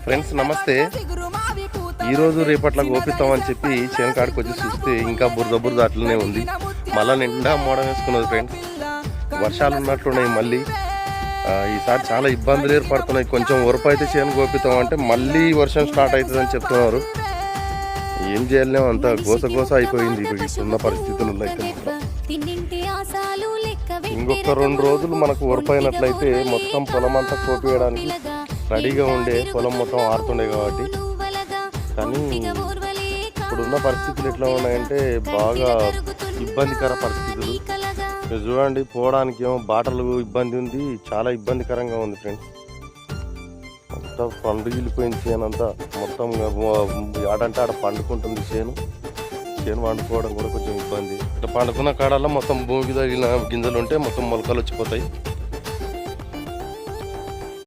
Friends నమస్తే. ఈరోజు రేపట్లా గోపిస్తామని చెప్పి చేను కాడికి వచ్చి చూస్తే ఇంకా బురద అట్లనే ఉంది. మళ్ళీ నిండా మోడం వేసుకున్నది ఫ్రెండ్స్. వర్షాలు ఉన్నట్లున్నాయి. మళ్ళీ ఈసారి చాలా ఇబ్బందులు ఏర్పడుతున్నాయి. కొంచెం వరపు అయితే చేను గోపిస్తాం అంటే మళ్ళీ వర్షం స్టార్ట్ అవుతుందని చెప్తున్నారు. ఏం చేయలేము, అంత గోస అయిపోయింది ఇప్పుడున్న పరిస్థితులలో అయితే. ఇంకొక 2 రోజులు మనకు వరపైనట్లయితే మొత్తం పొలం అంతా కోపియడానికి రెడీగా ఉండే పొలం మొత్తం ఆరుతుండే కాబట్టి. కానీ ఇప్పుడున్న పరిస్థితులు ఎట్లా ఉన్నాయంటే బాగా ఇబ్బందికర పరిస్థితులు. మీరు చూడండి, పోవడానికి ఏమో బాటలు ఇబ్బంది ఉంది, చాలా ఇబ్బందికరంగా ఉంది ఫ్రెండ్స్. మొత్తం పండుగిలిపోయింది చేను అంతా. మొత్తం ఆడంటే ఆడ పండుకుంటుంది చేను వండుకోవడం కూడా కొంచెం ఇబ్బంది. ఇట్లా పండుకున్న కాడల్లో మొత్తం భూమికి తగిలిన గింజలు ఉంటే మొత్తం మొలకలు వచ్చిపోతాయి.